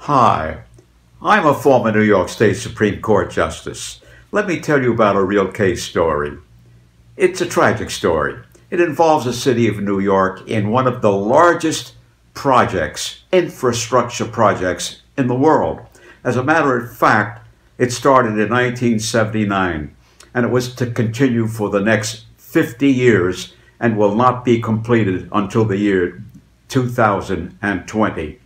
Hi, I'm a former New York State Supreme Court Justice. Let me tell you about a real case story. It's a tragic story. It involves the city of New York in one of the largest infrastructure projects in the world. As a matter of fact, it started in 1979 and it was to continue for the next 50 years and will not be completed until the year 2020.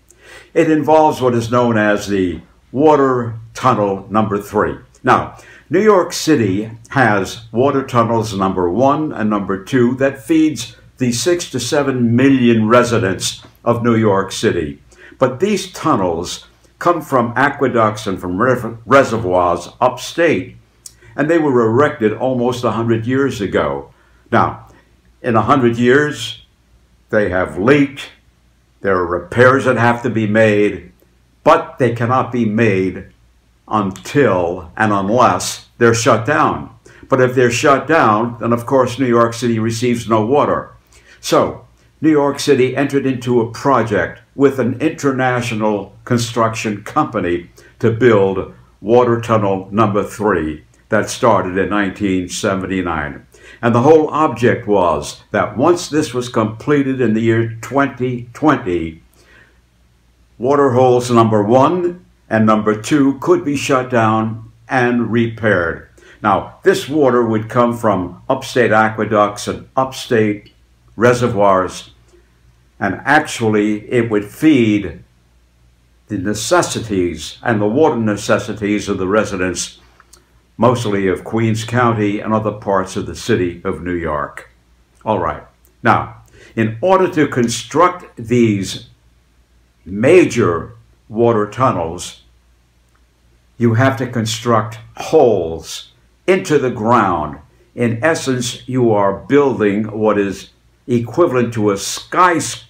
It involves what is known as the Water Tunnel number 3. Now, New York City has water tunnels number 1 and number 2 that feeds the 6 to 7 million residents of New York City. But these tunnels come from aqueducts and from reservoirs upstate, and they were erected almost 100 years ago. Now, in 100 years, they have leaked. There are repairs that have to be made, but they cannot be made until and unless they're shut down. But if they're shut down, then of course New York City receives no water. So New York City entered into a project with an international construction company to build Water Tunnel number 3 that started in 1979. And the whole object was that once this was completed in the year 2020, water holes number 1 and number 2 could be shut down and repaired. Now, this water would come from upstate aqueducts and upstate reservoirs, and actually it would feed the necessities and the water necessities of the residents, mostly of Queens County and other parts of the city of New York. All right. Now, in order to construct these major water tunnels, you have to construct holes into the ground. In essence, you are building what is equivalent to a skyscraper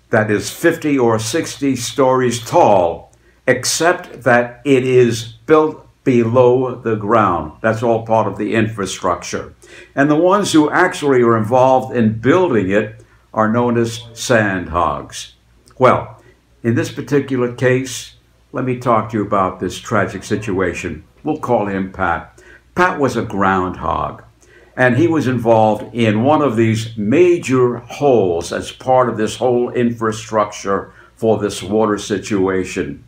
that is 50 or 60 stories tall, except that it is built below the ground. That's all part of the infrastructure. And the ones who actually are involved in building it are known as sand hogs. Well, in this particular case, let me talk to you about this tragic situation. We'll call him Pat. Pat was a groundhog, and he was involved in one of these major holes as part of this whole infrastructure for this water situation.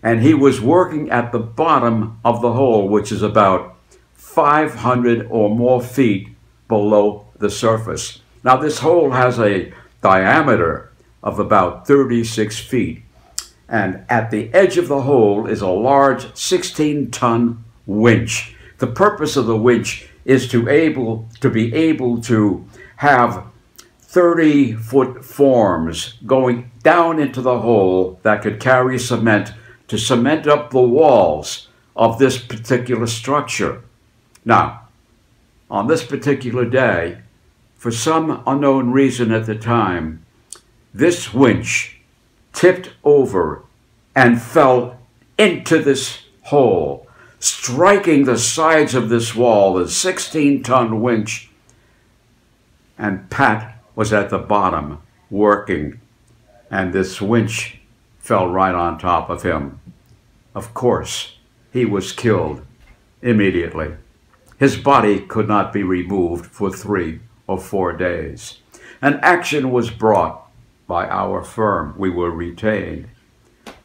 And he was working at the bottom of the hole, which is about 500 or more feet below the surface. Now, this hole has a diameter of about 36 feet. And at the edge of the hole is a large 16-ton winch. The purpose of the winch is to be able to have 30-foot forms going down into the hole that could carry cement to cement up the walls of this particular structure. Now, on this particular day, for some unknown reason at the time, this winch tipped over and fell into this hole, striking the sides of this wall, the 16-ton winch, and Pat was at the bottom working, and this winch fell right on top of him. Of course, he was killed immediately. His body could not be removed for 3 or 4 days. An action was brought by our firm. We were retained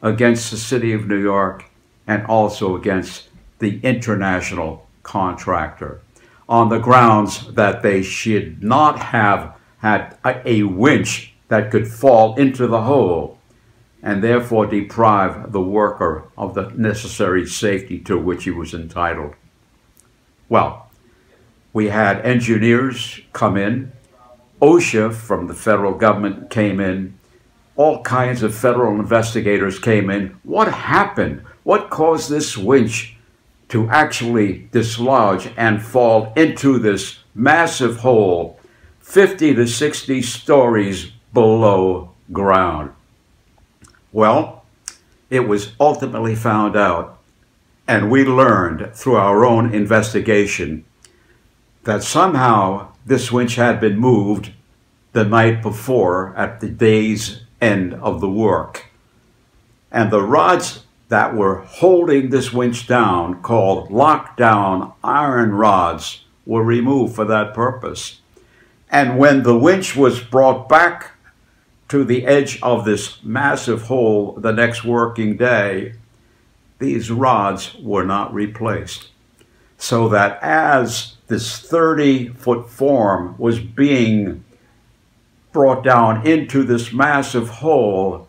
against the city of New York and also against the international contractor on the grounds that they should not have had a winch that could fall into the hole and therefore deprive the worker of the necessary safety to which he was entitled. Well, we had engineers come in, OSHA from the federal government came in, all kinds of federal investigators came in. What happened? What caused this winch to actually dislodge and fall into this massive hole 50 to 60 stories below ground? Well, it was ultimately found out, and we learned through our own investigation that somehow this winch had been moved the night before at the day's end of the work. And the rods that were holding this winch down, called lockdown iron rods, were removed for that purpose. And when the winch was brought back to the edge of this massive hole the next working day, these rods were not replaced. So that as this 30-foot form was being brought down into this massive hole,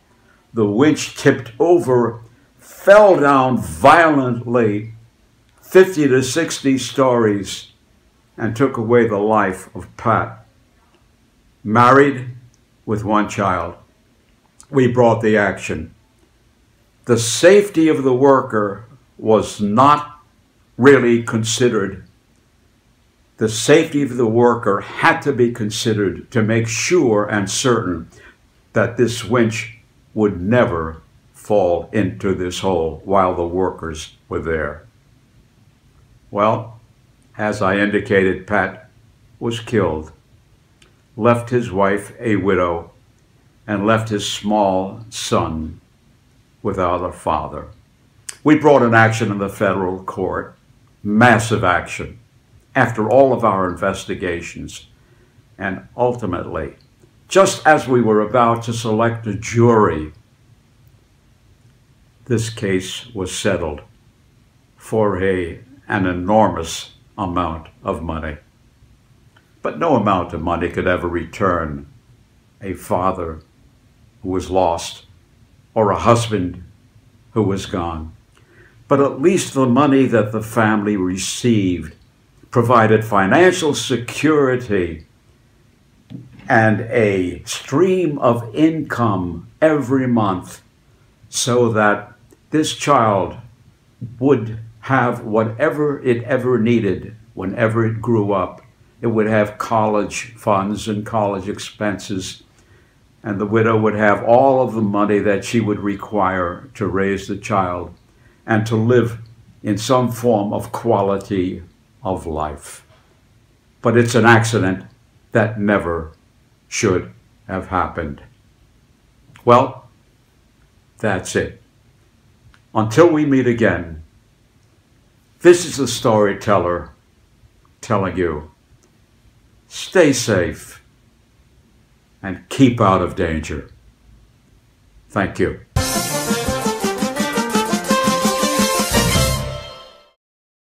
the winch tipped over, fell down violently, 50 to 60 stories, and took away the life of Pat. Married with one child, we brought the action. The safety of the worker was not really considered. The safety of the worker had to be considered to make sure and certain that this winch would never fall into this hole while the workers were there. Well, as I indicated, Pat was killed, left his wife a widow, and left his small son without a father. We brought an action in the federal court, massive action, after all of our investigations. And ultimately, just as we were about to select a jury, this case was settled for an enormous amount of money. But no amount of money could ever return a father who was lost or a husband who was gone. But at least the money that the family received provided financial security and a stream of income every month so that this child would have whatever it ever needed whenever it grew up. It would have college funds and college expenses, and the widow would have all of the money that she would require to raise the child and to live in some form of quality of life. But it's an accident that never should have happened. Well, that's it. Until we meet again, this is the storyteller telling you, stay safe and keep out of danger. Thank you.